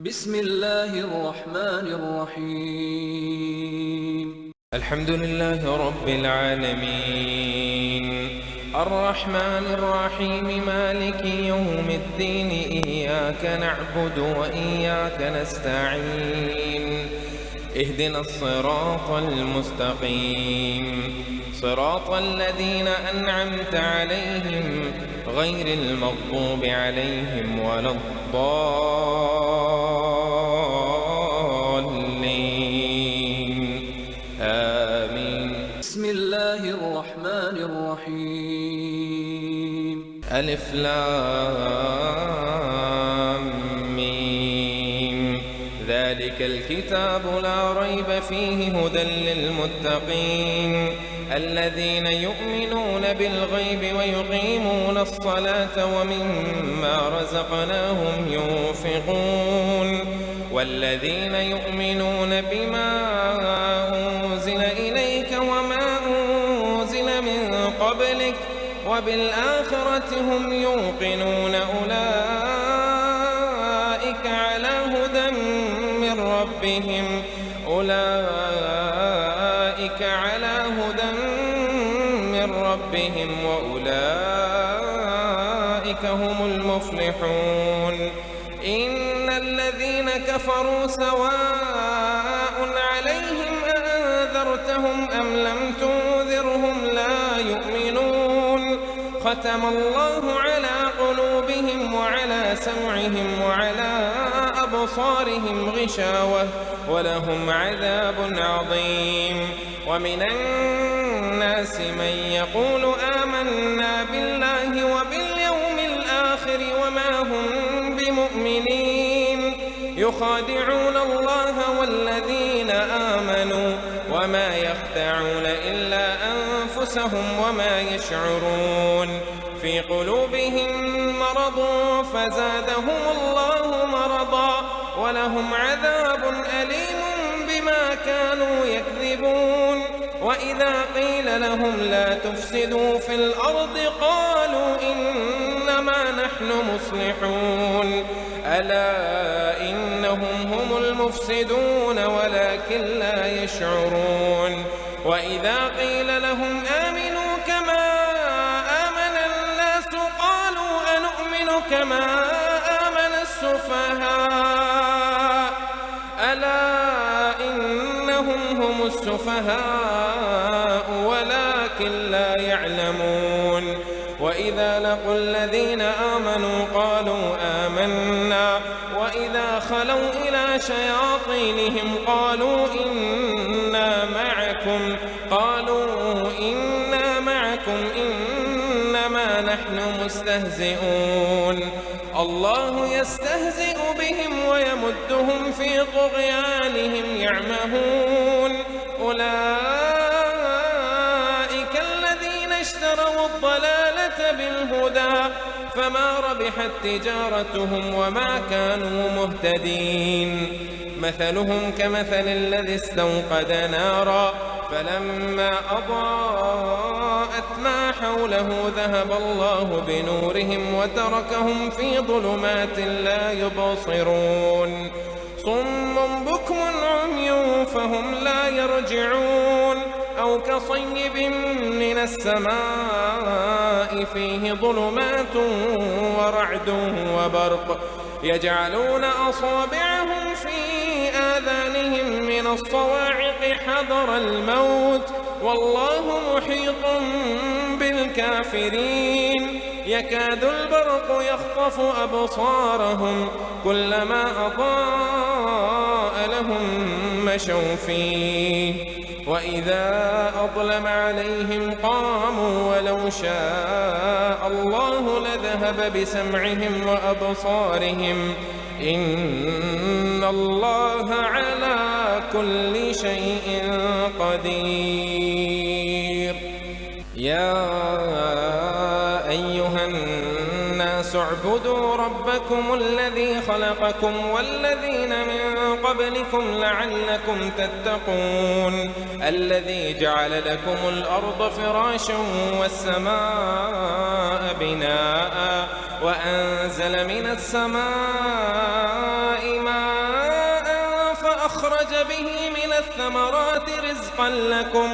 بسم الله الرحمن الرحيم. الحمد لله رب العالمين الرحمن الرحيم مالك يوم الدين إياك نعبد وإياك نستعين اهدنا الصراط المستقيم صراط الذين أنعمت عليهم غير المغضوب عليهم ولا الضالين آمين. بسم الله الرحمن الرحيم. ألف لام ميم ذلك الكتاب لا ريب فيه هدى للمتقين الذين يؤمنون بالغيب ويقيمون الصلاة ومما رزقناهم ينفقون والذين يؤمنون بما أنزل إليك وما أنزل من قبلك وبالآخرة هم يوقنون أولئك على هدى من ربهم وأولئك هم المفلحون. إن الذين كفروا سواء عليهم أأنذرتهم أم لم تنذرهم لا يؤمنون ختم الله على قلوبهم وعلى سمعهم وعلى أبصارهم غشاوة ولهم عذاب عظيم. ومن الناس من يقول آمنا بالله وباليوم الآخر وما هم بمؤمنين يخادعون الله والذين آمنوا وما يخدعون إلا أنفسهم وما يشعرون. في قلوبهم مرض فزادهم الله مرضا ولهم عذاب أليم بما كانوا يكذبون. وإذا قيل لهم لا تفسدوا في الأرض قالوا إنما نحن مصلحون ألا إنهم هم المفسدون ولكن لا يشعرون. وإذا قيل لهم آمنوا كما آمن الناس قالوا أنؤمن كما آمن السفهاء ألا إنهم هم السفهاء ولكن لا يعلمون. وإذا لقوا الذين آمنوا قالوا آمنا وإذا خلوا إلى شياطينهم قالوا إنا معكم إنما نحن مستهزئون. الله يستهزئ بهم ويمدهم في طغيانهم يعمهون. أولئك الذين اشتروا الضلالة بالهدى فما ربحت تجارتهم وما كانوا مهتدين. مثلهم كمثل الذي استوقد نارا فلما أضاءت ما حوله ذهب الله بنورهم وتركهم في ظلمات لا يبصرون. صم بكم عمي فهم لا يرجعون. أو كصيب من السماء فيه ظلمات ورعد وبرق يجعلون أصابعهم في آذانهم من الصواعق حذر الموت والله محيط بالكافرين. يكاد البرق يخطف أبصارهم كلما أضاء لهم مشوا فيه وإذا أظلم عليهم قاموا ولو شاء الله لذهب بسمعهم وأبصارهم إن الله على كل شيء قدير. يا أيها الناس اعبدوا ربكم الذي خلقكم والذين من قبلكم لعلكم تتقون الذي جعل لكم الأرض فراشا والسماء بناء وأنزل من السماء ماء أخرج به من الثمرات رزقا لكم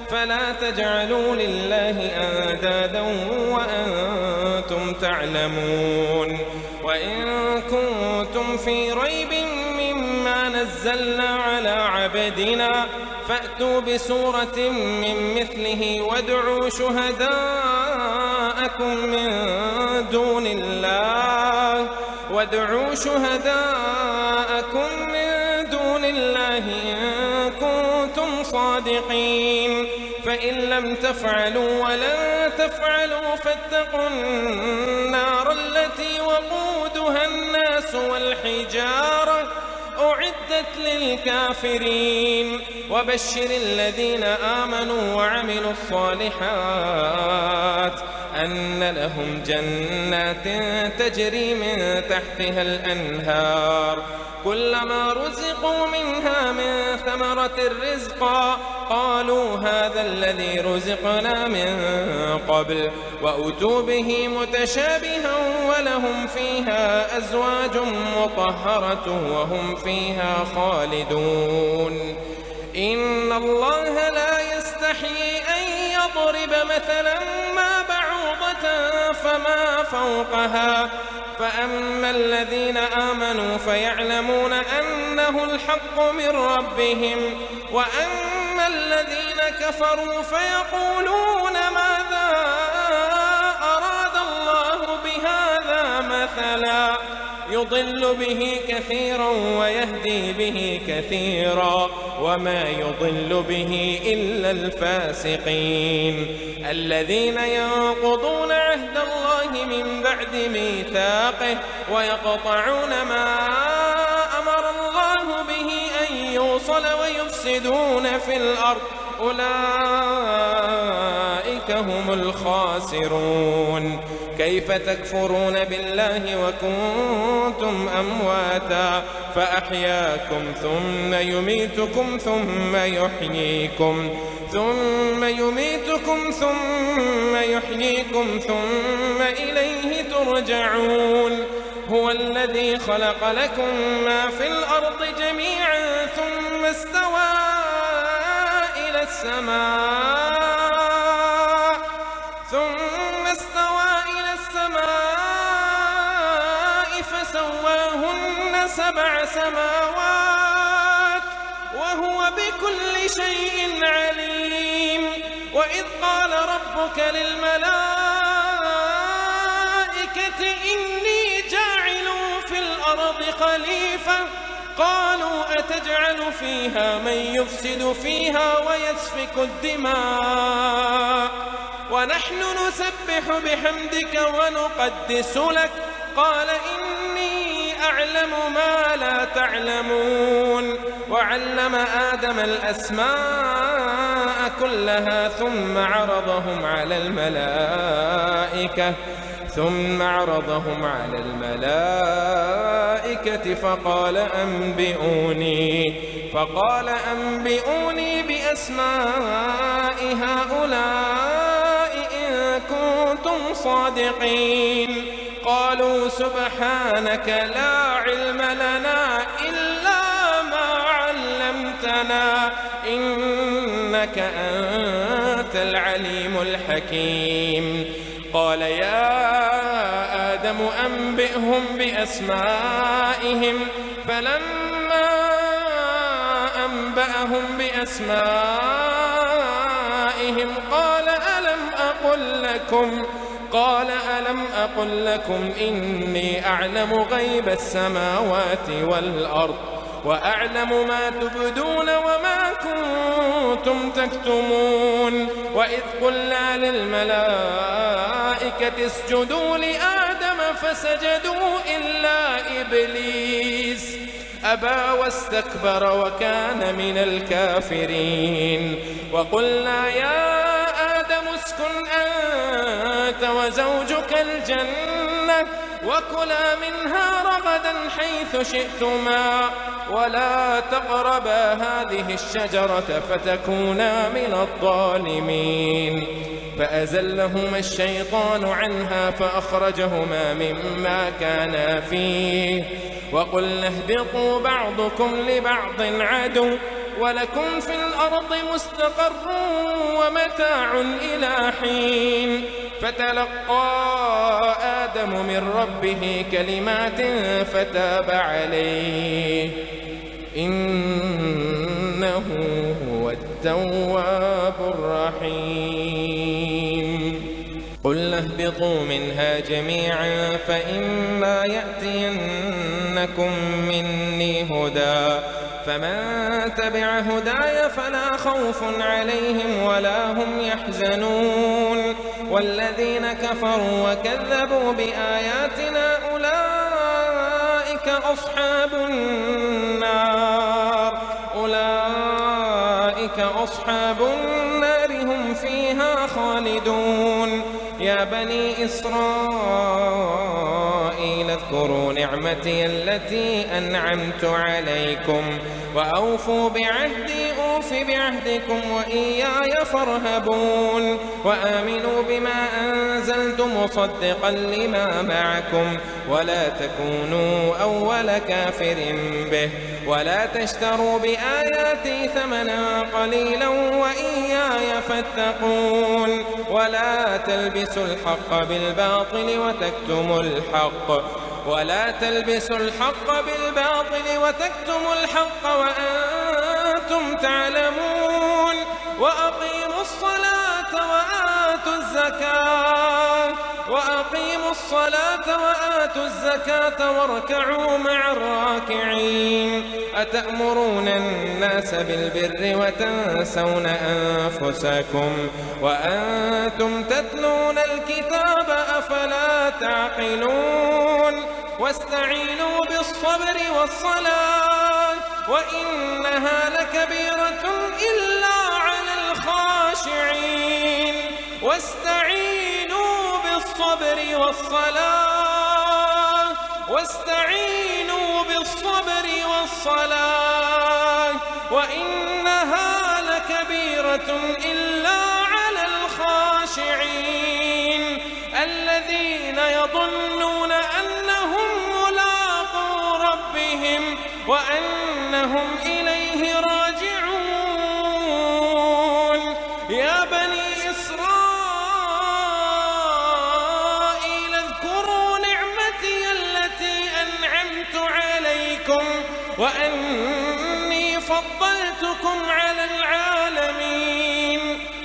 فلا تجعلوا لله أندادا وأنتم تعلمون وإن كنتم في ريب مما نزلنا على عبدنا فأتوا بسورة من مثله وادعوا شهداءكم من دون الله إن كنتم صادقين فإن لم تفعلوا ولن تفعلوا فاتقوا النار التي وقودها الناس والحجارة أعدت للكافرين وبشر الذين آمنوا وعملوا الصالحات أن لهم جنات تجري من تحتها الأنهار كلما رزقوا منها من ثمرة رزقا قالوا هذا الذي رزقنا من قبل وأتوا به متشابها ولهم فيها أزواج مطهرة وهم فيها خالدون إن الله لا يستحيي أن يضرب مثلا ما بعوضة فما فوقها فأما الذين آمنوا فيعلمون أنه الحق من ربهم وأما الذين كفروا فيقولون ماذا أراد الله بهذا مثلا يضل به كثيرا ويهدي به كثيرا وما يضل به إلا الفاسقين الذين ينقضون عهد الله من بعد ميثاقه ويقطعون ما أمر الله به أن يوصل ويفسدون في الأرض أولئك هم الخاسرون كيف تكفرون بالله وكنتم أمواتا فأحياكم ثم يميتكم ثم يحييكم ثم إليه ترجعون هو الذي خلق لكم ما في الأرض جميعا ثم استوى إلى السماء فسواهن 7 سماوات وهو بكل شيء عليم وإذ قال ربك للملائكة إني جاعل في الأرض خليفة قالوا أتجعل فيها من يفسد فيها ويسفك الدماء ونحن نسبح بحمدك ونقدس لك قال إني أعلم ما لا تعلمون وعلم آدم الأسماء كلها ثم عرضهم على الملائكة فقال أنبئوني بأسماء هؤلاء إن كنتم صادقين قالوا سبحانك لا علم لنا إلا ما علمتنا إنك أنت العليم الحكيم قال يا آدم أنبئهم بأسمائهم فلما أنبأهم بأسمائهم قال ألم أقل لكم إني أعلم غيب السماوات والأرض وأعلم ما تبدون وما كنتم تكتمون وإذ قلنا للملائكة اسجدوا لآدم فسجدوا إلا إبليس أبى واستكبر وكان من الكافرين وقلنا يا آدم اسكن أنت وزوجك الجنة وكلا منها رغدا حيث شئتما ولا تقربا هذه الشجرة فتكونا من الظالمين. فأزلهما الشيطان عنها فأخرجهما مما كانا فيه وقلنا اهبطوا بعضكم لبعض عدو ولكم في الأرض مستقر ومتاع إلى حين. فتلقى آدم من ربه كلمات فتاب عليه إنه هو التواب الرحيم. قلنا اهبطوا منها جميعا فإما يأتينكم مني هدى فمن تبع هداي فلا خوف عليهم ولا هم يحزنون. والذين كفروا وكذبوا بآياتنا أولئك أصحاب النار هم فيها خالدون. يا بني إسرائيل اذكروا نعمتي التي أنعمت عليكم وأوفوا بعهدي أوف بعهدكم وإياي فارهبون. وآمنوا بما أنزلت مصدقا لما معكم ولا تكونوا أول كافر به ولا تشتروا بآياتي ثمنا قليلا وإياي فاتقون. ولا تلبسوا الحق بالباطل وتكتموا الحق وأنتم تعلمون. وأقيموا الصلاة وآتوا الزكاة واركعوا مع الراكعين. أتأمرون الناس بالبر وتنسون أنفسكم وأنتم تتلون الكتاب أفلا تعقلون. واستعينوا بالصبر والصلاة وإنها لكبيرة إلا على الخاشعين. واستعينوا بالصبر والصلاة وإنها لكبيرة إلا على الخاشعين الذين يظنون أنهم ملاقو ربهم وأنهم إليه راجعون. يا بني إسرائيل اذكروا نعمتي التي أنعمت عليكم وأني فضلتكم على العالمين.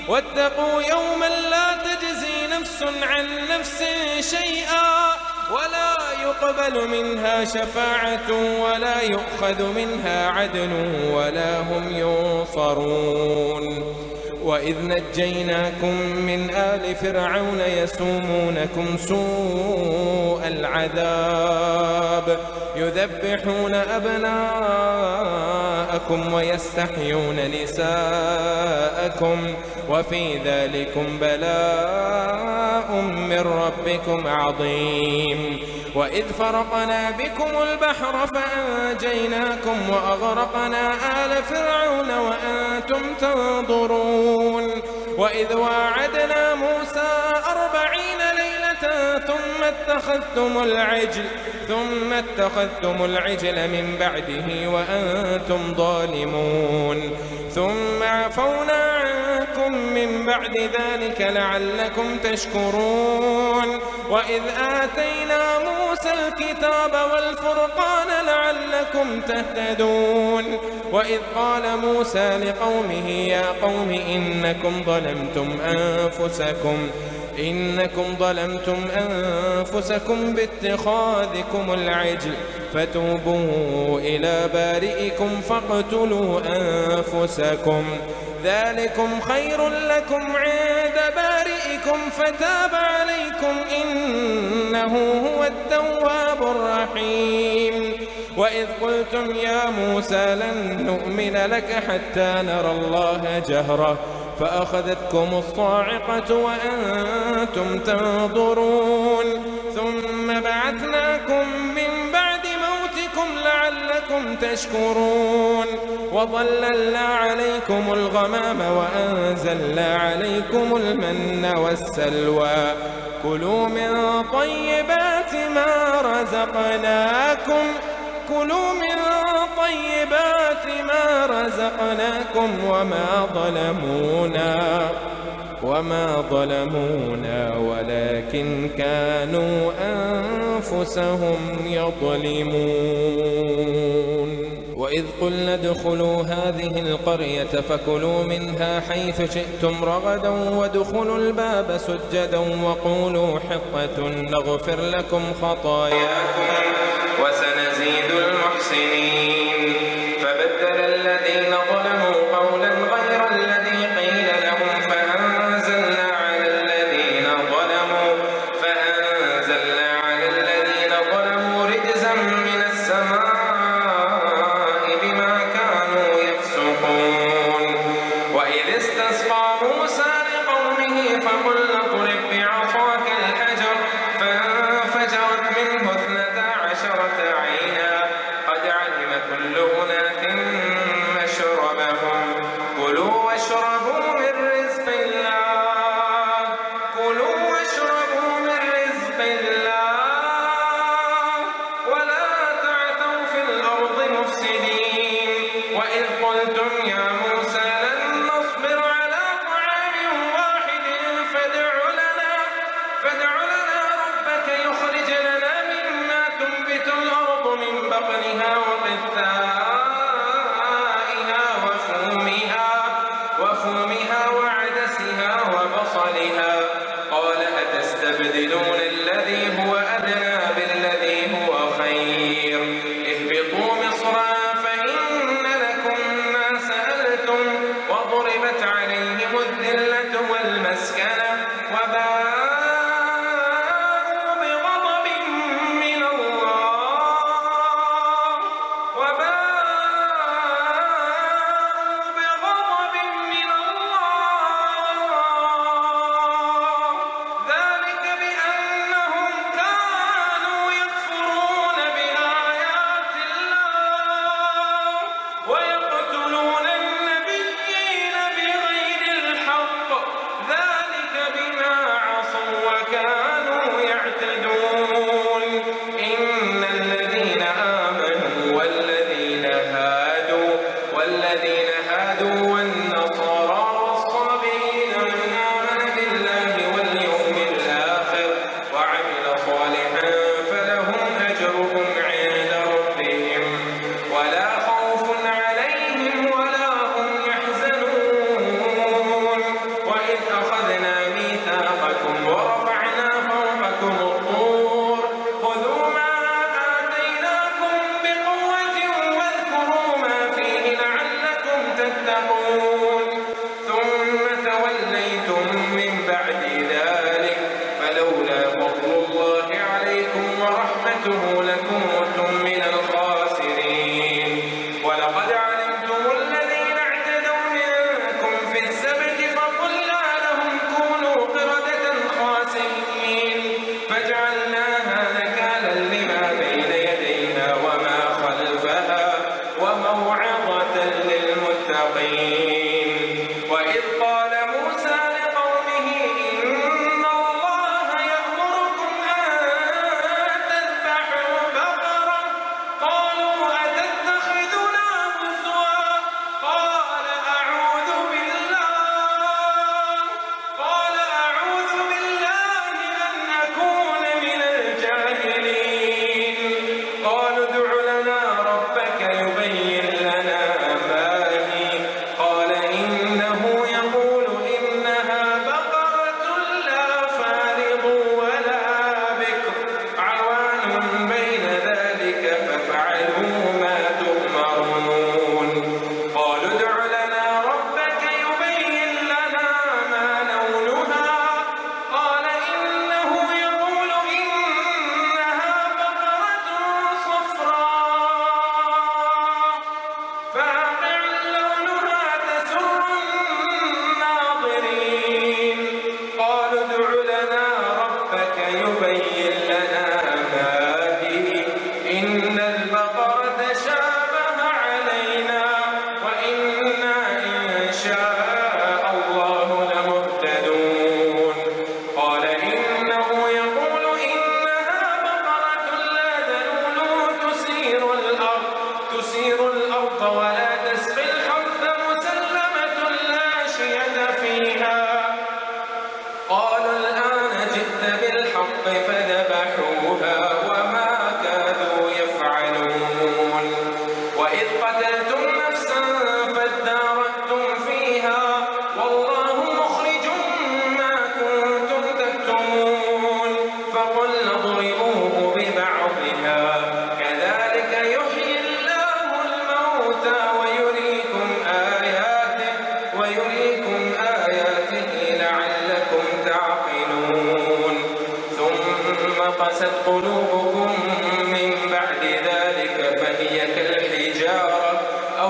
واتقوا يوما لا تجزي نفس عن نفس شيئا ولا يقبل منها شفاعة ولا يؤخذ منها عدل ولا هم ينصرون. وإذ نجيناكم من آل فرعون يسومونكم سوء العذاب يذبحون أبناءكم ويستحيون نساءكم وفي ذلكم بلاء من ربكم عظيم. وإذ فرقنا بكم البحر فأنجيناكم وأغرقنا آل فرعون وأنتم تنظرون. وإذ واعدنا موسى 40 ليلة ثم اتخذتم العجل من بعده وأنتم ظالمون. ثم عفونا عنكم من بعد ذلك لعلكم تشكرون. وإذ آتينا موسى الكتاب والفرقان لعلكم تهتدون. وإذ قال موسى لقومه يا قوم إنكم ظلمتم أنفسكم باتخاذكم العجل فتوبوا إلى بارئكم فاقتلوا أنفسكم ذلكم خير لكم عند بارئكم فتاب عليكم إنه هو التواب الرحيم. وإذ قلتم يا موسى لن نؤمن لك حتى نرى الله جهرة فأخذتكم الصاعقة وأنتم تنظرون. ثم بعثناكم من بعد موتكم لعلكم لعلكم تشكرون وظللنا عليكم الغمام وأنزلنا عليكم المن والسلوى كلوا من طيبات ما رزقناكم وما ظلمونا ولكن كانوا أنفسهم يظلمون وإذ قلنا ادخلوا هذه القرية فكلوا منها حيث شئتم رغدا وادخلوا الباب سجدا وقولوا حطة نغفر لكم خطاياكم وسنزيد المحسنين فبدل الذين ظلموا قولا غير الذي قيل لهم فأنزلنا على الذين ظلموا رجزا من السماء بما كانوا يفسقون وإذ استسقى موسى لقومه فقلنا اضرب بعصاك الحجر فانفجرت منه 12 عينا قد علم كل أناس مشربهم كلوا واشربوا من رزق الله ولا تعثوا في الأرض مفسدين وإذ قلتم يا موسى لن نصبر على طعام واحد فادع لنا ربك يخرج لنا مما تنبت الأرض من بقلها وقثائها وفومها وعدسها وبصلها قال أتستبدلون الذي هو أدنى بالذي هو خير اهبطوا مصرا فإن لكم ما سألتم وضربت عليهم الذلة والمسكنة وباءوا بغضب من الله ذلك بأنهم كانوا يكفرون بآيات الله ويقتلون النبيين بغير الحق ذلك بما عصوا وكانوا يعتدون إن الذين آمنوا والذين هادوا والنصارى والصابئين من آمن بالله واليوم الآخر وعمل صالحا فلهم أجرهم عند ربهم ولا خوف عليهم ولا هم يحزنون وإذ أخذنا ميثاقكم ورفعنا فوقكم الطور خذوا ما آتيناكم بقوة واذكروا ما فيه لعلكم تتقون ثم توليتم من بعد ذلك فلولا فضل الله عليكم ورحمته لكنتم من الخاسرين ولقد علمتم الذين اعتدوا منكم في السبت فقلنا لهم كونوا قردة خاسئين فجعلناها نكالا لما بين يديها وما خلفها وموعظة للمتقين وإذ قال موسى لقومه إن الله يأمركم أن تذبحوا بقرة قالوا أتتخذنا هزوا قال أعوذ بالله أن أكون من الجاهلين قالوا ادع لنا ربك يبين لنا ما هي قال إنه يقول إنها بقرة لا فارض ولا بكر عوان بين ذلك فافعلوا ما تؤمرون قالوا ادع لنا ربك يبين لنا ما لونها قال إنه يقول إنها بقرة صفراء فاقع لونها تسر الناظرين قالوا ادع لنا ربك يبين لنا ما هي إن البقرة شابت الحق ولا تسقي الحرث مسلمة لا شية فيها قالوا الآن جئت بالحق فذبحوها وما كانوا يفعلون وإذ قتلتم نفسا فادارأتم فيها والله مخرج ما كنتم تكتمون فقلنا اضربوه ببعضها كذلك يحيي الله الموتى ويريكم آياته لعلكم تعقلون ثم قست قلوبكم من بعد ذلك فهي كالحجارة أو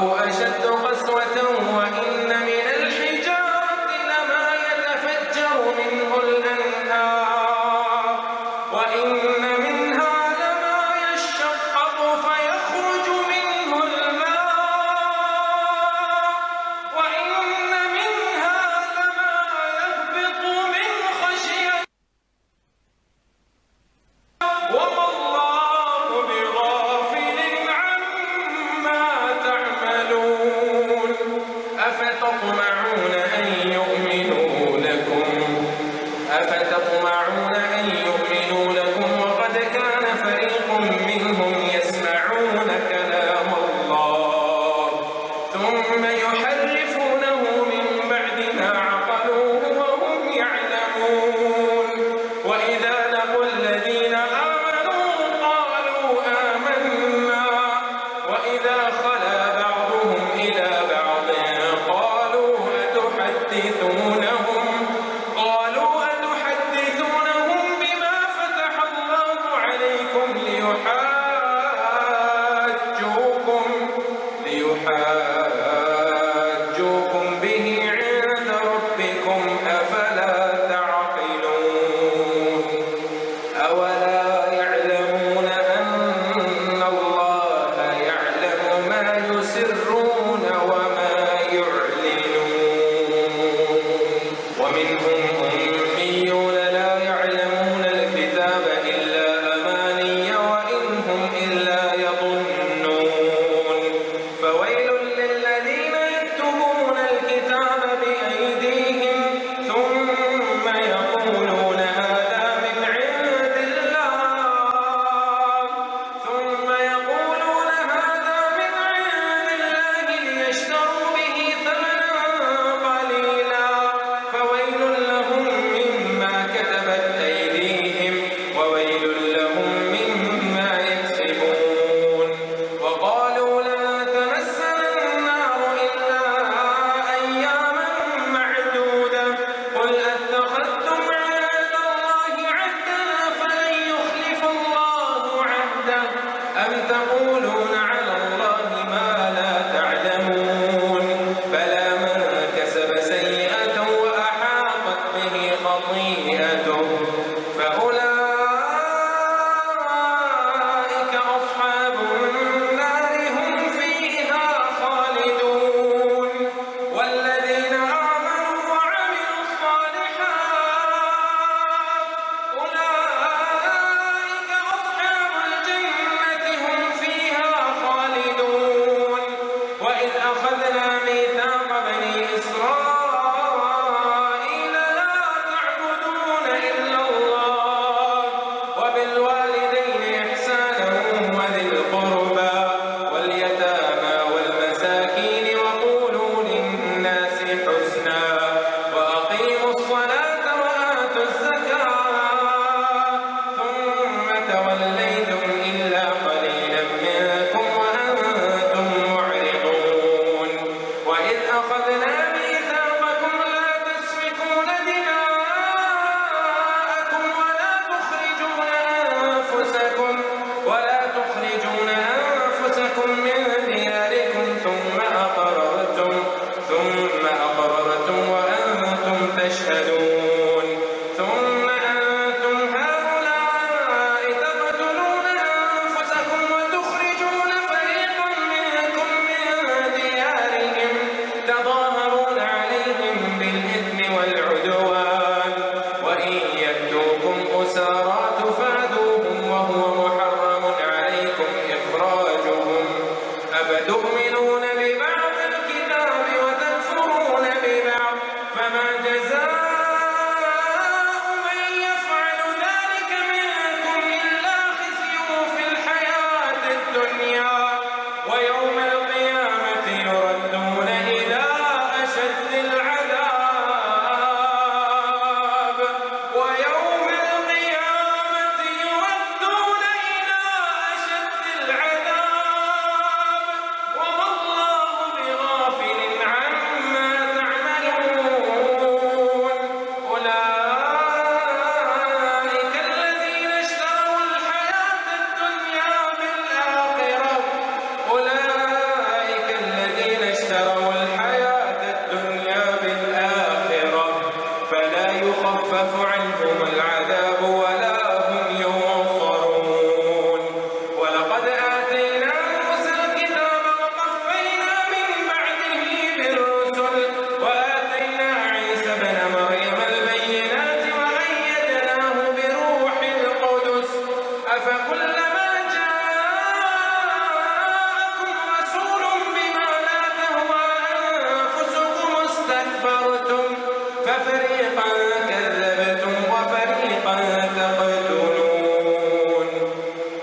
أفريقا كذبتم وفريقا تقتلون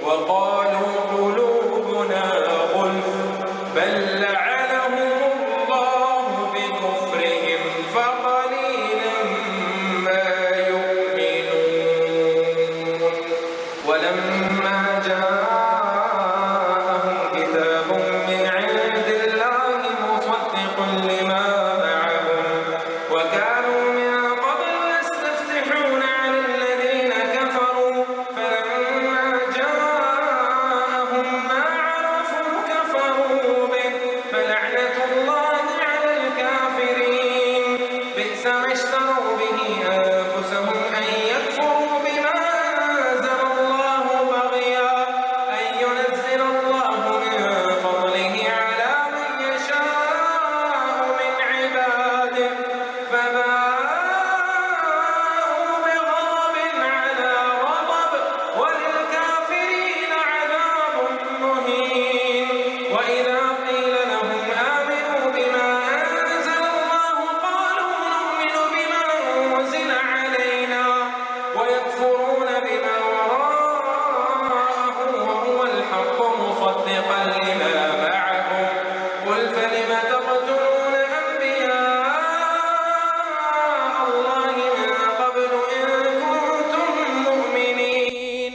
وقالوا قلوبنا غلف بل لعنهم الله بكفرهم فقليلا ما يؤمنون ولما جاءهم كتاب من عند الله مصدق لما معهم وكانوا من قبل يستفتحون على الذين كفروا فلما جاءهم ما عرفوا كفروا به فلعنة الله على الكافرين بئس ما اشتروا به أنفسهم أن يكفروا بما أنزل الله بغيا أن ينزل الله من فضله على من يشاء من عباده فباءوا بغضب على غضب وللكافرين عذاب مهين وإذا قيل لهم آمنوا بما أنزل الله قالوا نؤمن بما أنزل علينا ويكفرون بما وراءه وهو الحق مصدقا لما معهم قل فلم تقتلون أنبياء الله من قبل إن كنتم مؤمنين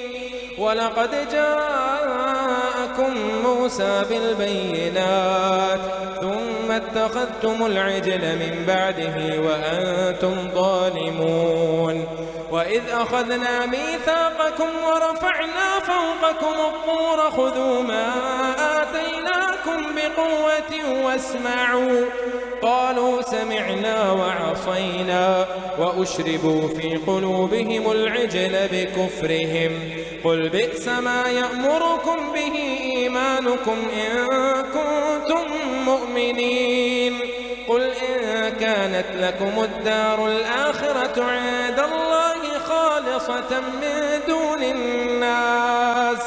ولقد جاءكم موسى بالبينات ثم اتخذتم العجل من بعده وأنتم ظالمون وإذ أخذنا ميثاقكم ورفعنا فوقكم الطور خذوا ما آتيناكم بقوة واسمعوا قالوا سمعنا وعصينا وأشربوا في قلوبهم العجل بكفرهم قل بئس ما يأمركم به إيمانكم إن كنتم مؤمنين قل إن كانت لكم الدار الآخرة عند الله خالصة من دون الناس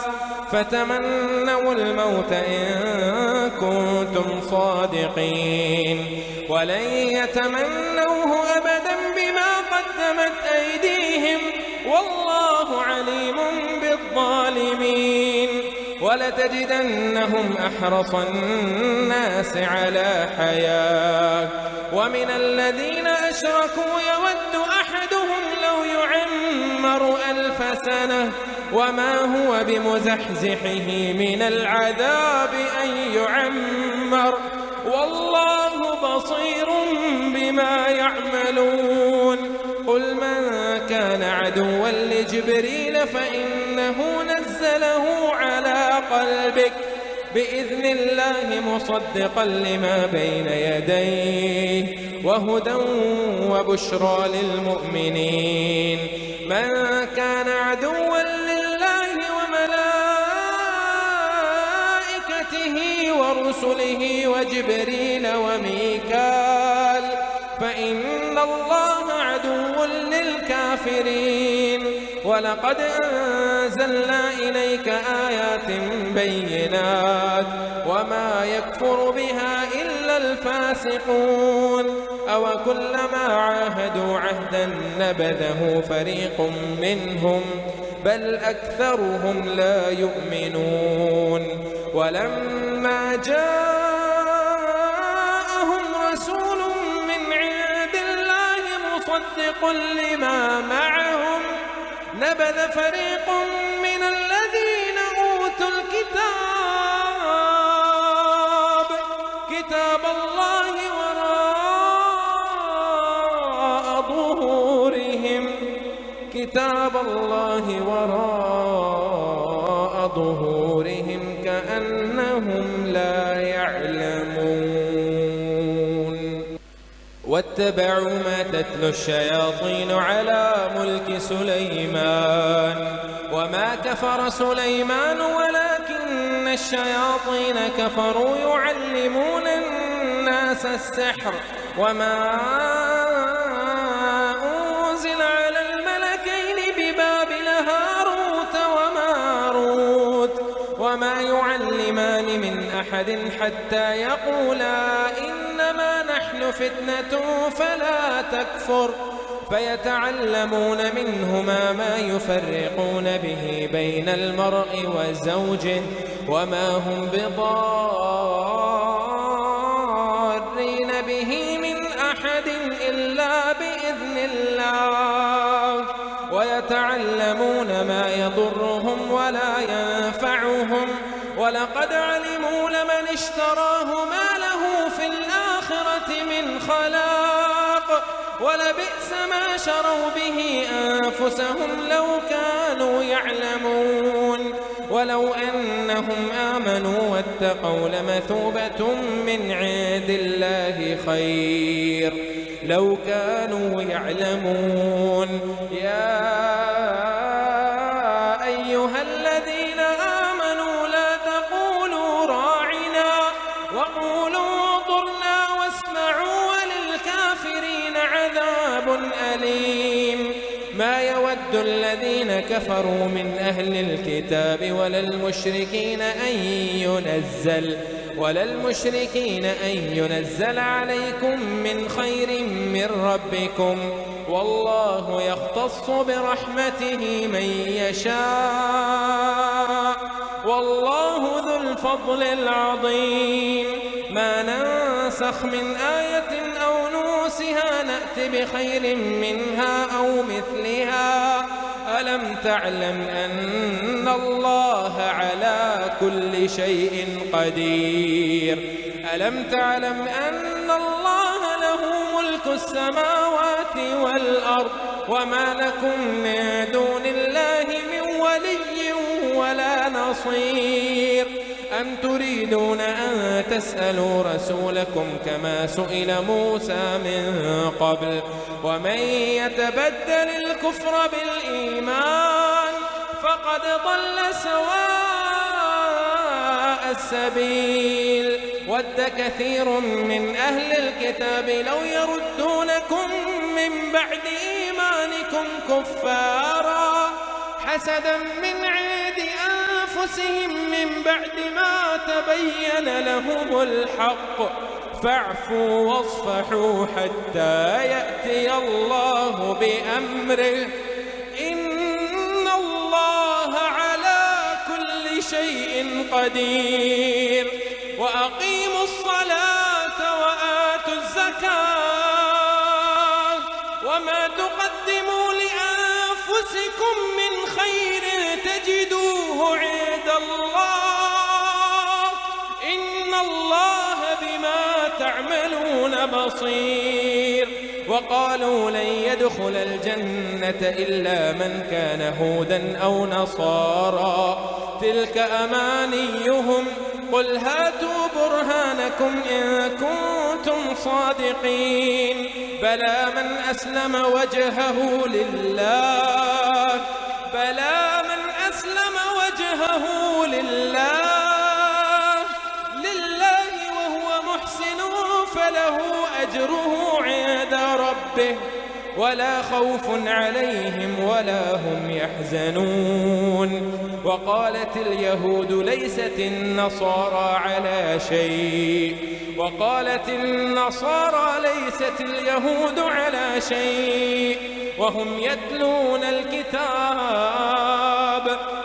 فتمنوا الموت إن كنتم صادقين ولن يتمنوه أبدا بما قدمت أيديهم والله عليم بالظالمين ولتجدنهم أحرص الناس على حياة ومن الذين أشركوا يود أحدهم لو يعمر 1000 سنة وما هو بمزحزحه من العذاب أن يعمر والله بصير بما يعملون قل من كان عدوا لجبريل فإنه نزله على قلبك بإذن الله مصدقا لما بين يديه وهدى وبشرى للمؤمنين من كان عدوا لله وملائكته ورسله وجبريل وميكال فإن الله عدو للكافرين ولقد أنزلنا إليك آيات بينات وما يكفر بها إلا الفاسقون أو كلما عاهدوا عهدا نبذه فريق منهم بل أكثرهم لا يؤمنون ولما جاءهم رسول من عند الله مصدق لما معهم نبذ فريق من الذين أوتوا كتاب الله وراء ظهورهم كأنهم لا يعلمون واتبعوا ما تتلو الشياطين على ملك سليمان وما كفر سليمان ولكن الشياطين كفروا يعلمون الناس السحر وما أنزل على الملكين ببابل هاروت وما يعلمان من أحد حتى يقولا إنما إنما نحن فتنة فلا تكفر فيتعلمون منهما ما يفرقون به بين المرء وزوجه وما هم بضارين به من أحد إلا بإذن الله ويتعلمون ما يضرهم ولا ينفعهم ولقد علموا لمن اشتراه ما له في الآخرة من خلاق ولبئس ما شروا به أنفسهم لو كانوا يعلمون ولو أنهم آمنوا واتقوا لمثوبة من عند الله خير لو كانوا يعلمون يا أيها الذين آمنوا لا تقولوا راعنا وقولوا انظرنا واسمعوا وللكافرين عذاب أليم ما يود الذين كفروا من أهل الكتاب ولا المشركين أن ينزل عليكم من خير من ربكم والله يختص برحمته من يشاء والله ذو الفضل العظيم ما ننسخ من آية أو نوسها نأت بخير منها أو مثلها ألم تعلم أن الله على كل شيء قدير ألم تعلم أن الله له ملك السماوات والأرض وما لكم من دون الله من ولي ولا نصير أم تريدون أن تسألوا رسولكم كما سئل موسى من قبل ومن يتبدل الكفر بالإيمان فقد ضل سواء السبيل ود كثير من أهل الكتاب لو يردونكم من بعد إيمانكم كفارا حسدا من عند أنفسهم من بعد ما تبين لهم الحق فاعفوا واصفحوا حتى يأتي الله بأمره إن الله على كل شيء قدير وأقيموا الصلاة وآتوا الزكاة وما تقدموا لأنفسكم من خير تجدوه عند الله إن الله بما تعملون بصير وقالوا لن يدخل الجنة إلا من كان هودا أو نصارى تلك أمانيهم قل هاتوا برهانكم إن كنتم صادقين بلى من أسلم وجهه لله وهو محسن فله أجره عند ربه ولا خوف عليهم ولا هم يحزنون وقالت اليهود ليست النصارى على شيء وقالت النصارى ليست اليهود على شيء وهم يتلون الكتاب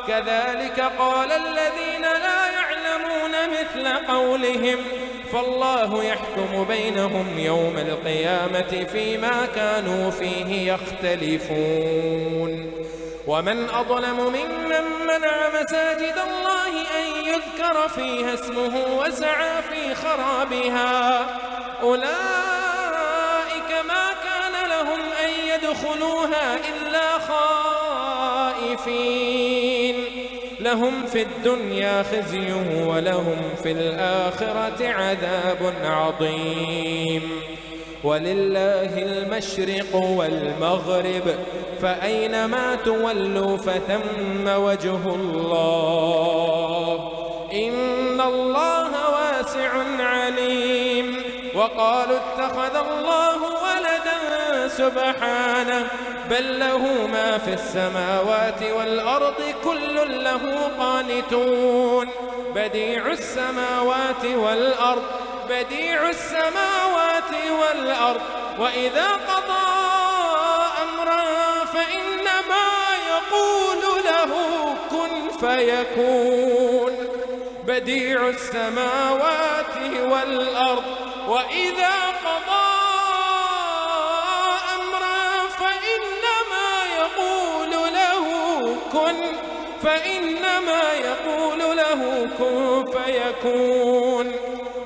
كذلك قال الذين لا يعلمون مثل قولهم فالله يحكم بينهم يوم القيامة فيما كانوا فيه يختلفون ومن أظلم ممن منع مساجد الله أن يذكر فيها اسمه وسعى في خرابها أولئك ما كان لهم أن يدخلوها إلا خائفين لهم في الدنيا خزي ولهم في الآخرة عذاب عظيم ولله المشرق والمغرب فأينما تولوا فثم وجه الله إن الله واسع عليم وقالوا اتخذ الله ولدا سبحانه بل له ما في السماوات والأرض كل له قانتون بديع السماوات والأرض بديع السماوات والأرض وإذا قضى أمرا فإنما يقول له كن فيكون. بديع السماوات والأرض وإذا قضى أمرا فإنما يقول له كن فيكون.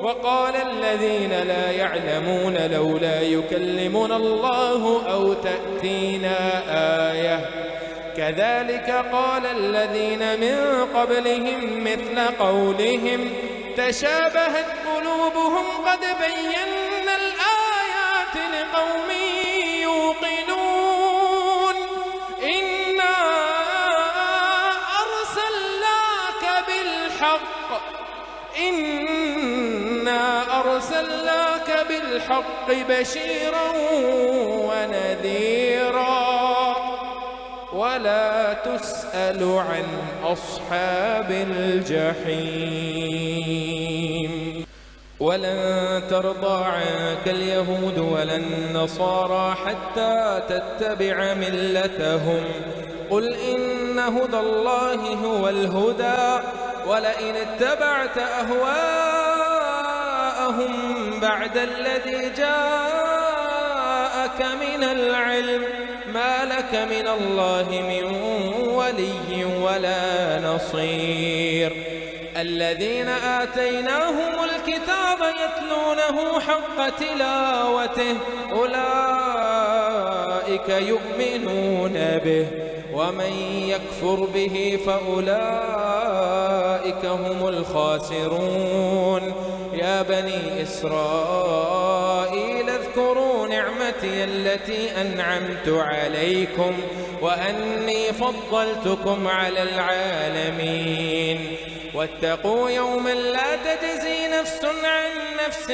وقال الذين لا يعلمون لولا يكلمنا الله أو تأتينا آية كذلك قال الذين من قبلهم مثل قولهم تشابهت قلوبهم قد بينا الآيات لقوم يوقنون. إنا أرسلناك بالحق بشيرا ونذيرا ولا تسأل عن أصحاب الجحيم. ولن ترضى عنك اليهود ولا النصارى حتى تتبع ملتهم قل إن هدى الله هو الهدى ولئن اتبعت أهواءهم بعد الذي جاءك من العلم ما لك من الله من ولي ولا نصير. الذين آتيناهم الكتاب يتلونه حق تلاوته أولئك يؤمنون به ومن يكفر به فأولئك هم الخاسرون. يا بني إسرائيل اذكروا نعمتي التي أنعمت عليكم وأني فضلتكم على العالمين. واتقوا يوما لا تجزي نفس عن نفس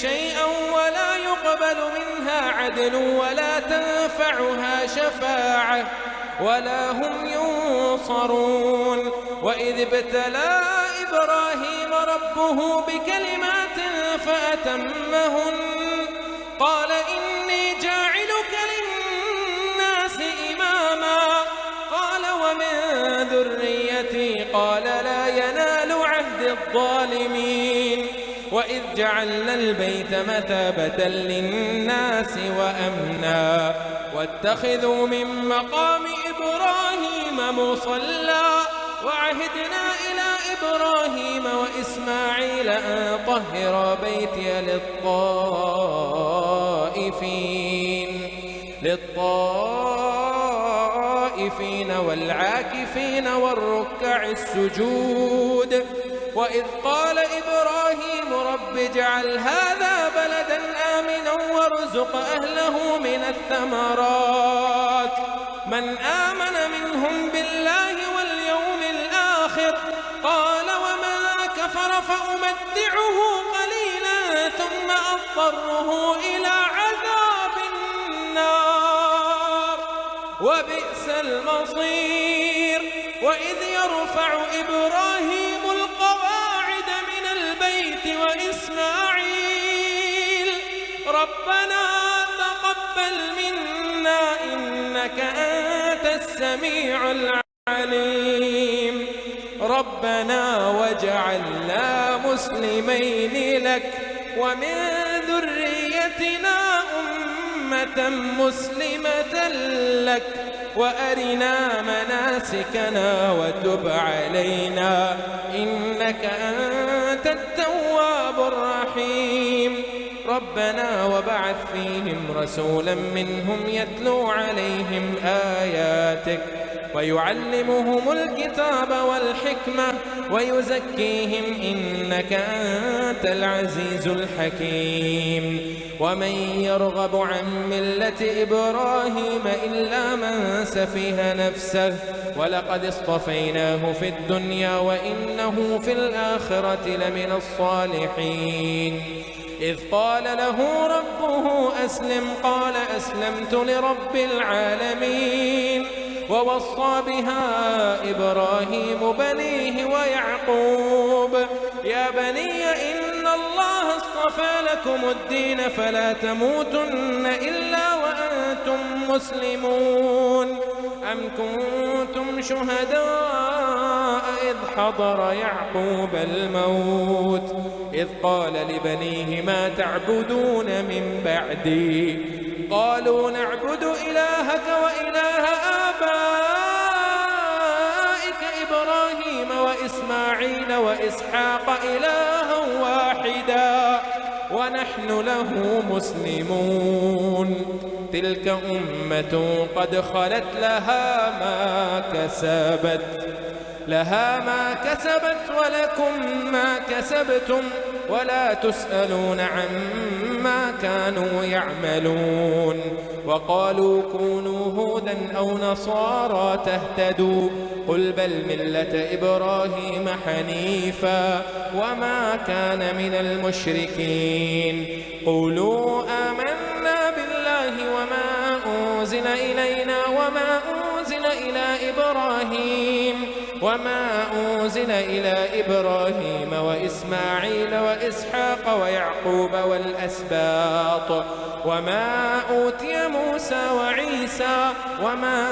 شيئا ولا يقبل منها عدل ولا تنفعها شفاعة ولا هم ينصرون. وإذ ابتلى إبراهيم ربه بكلمات فأتمهن قال إني جاعلك للناس إماما قال ومن ذريتي قال لا ينال عهد الظالمين. وإذ جعلنا البيت مثابة للناس وأمنا واتخذوا من مقام إبراهيم مصلى وعهدنا إلى إبراهيم وإسماعيل أن طهر بيتي للطائفين والعاكفين والركع السجود. وإذ قال إبراهيم رب اجعل هذا بلدا آمنا وارزق أهله من الثمرات من آمن منهم بالله واليوم الآخر قال وما كفر فأمتعه قليلا ثم أضطره إلى عذاب النار وبئس المصير. وإذ يرفع إبراهيم القواعد من البيت وإسماعيل ربنا تقبل منا إنك أنت السميع العليم ربنا واجعلنا مسلمين لك ومن ذريتنا أمة مسلمة لك وأرنا مناسكنا وتب علينا إنك أنت التواب الرحيم. ربنا وبعث فيهم رسولا منهم يتلو عليهم آياتك ويعلمهم الكتاب والحكمة ويزكيهم إنك أنت العزيز الحكيم. ومن يرغب عن ملة إبراهيم إلا من سفه نفسه ولقد اصطفيناه في الدنيا وإنه في الآخرة لمن الصالحين. إذ قال له ربه أسلم قال أسلمت لرب العالمين. ووصى بها إبراهيم بنيه ويعقوب يا بني إن الله اصطفى اصطفى لكم الدين فلا تموتن إلا وأنتم مسلمون. أم كنتم شهداء إذ حضر يعقوب الموت إذ قال لبنيه ما تعبدون من بعدي قالوا نعبد إلهك وإله آبائك إبراهيم وإسماعيل وإسحاق إلها واحدا ونحن له مسلمون. تلك أمة قد خلت لها ما كسبت ولكم ما كسبتم ولا تسألون عما كانوا يعملون. وقالوا كونوا هودا أو نصارى تهتدوا قل بل ملة إبراهيم حنيفا وما كان من المشركين. قولوا آمنا بالله وما أنزل إلينا وما أنزل إلى إبراهيم وإسماعيل وإسحاق ويعقوب والأسباط وما أوتي موسى وعيسى وما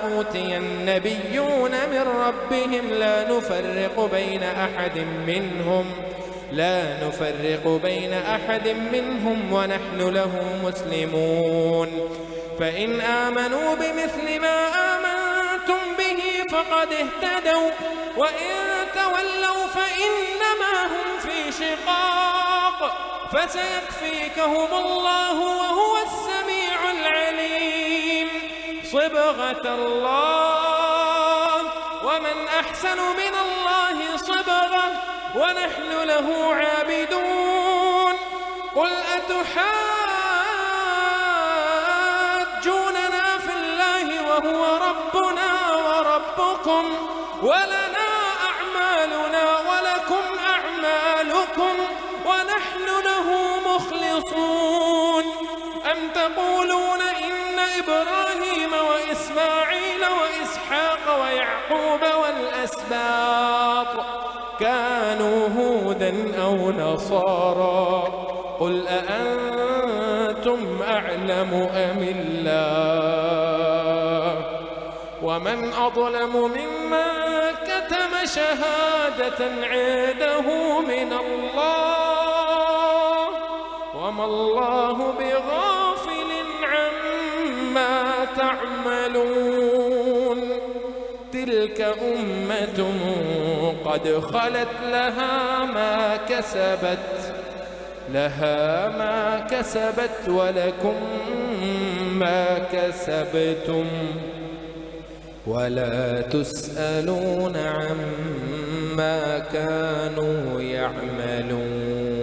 أوتي النبيون من ربهم لا نفرق بين أحد منهم ونحن له مسلمون. فإن آمنوا بمثل ما آمنتم به فقد اهتدوا وإن تولوا فإنما هم في شقاق فسيكفيكهم الله وهو السميع العليم. صبغة الله ومن أحسن من الله صبغة ونحن له عابدون. قل أتحاجوننا في الله وهو ربنا وربكم ولنا أعمالنا ولكم أعمالكم ونحن له مخلصون. أم تقولون إن إبراهيم وإسماعيل وإسحاق ويعقوب والأسباط كانوا هودا أو نصارى قل أأنتم أعلم أم الله ومن أظلم ممن كتم شهادة عنده من الله وما الله بغافل عما تعملون. تلك أمة قد خلت لها ما كسبت ولكم ما كسبتم ولا تسألون عما كانوا يعملون.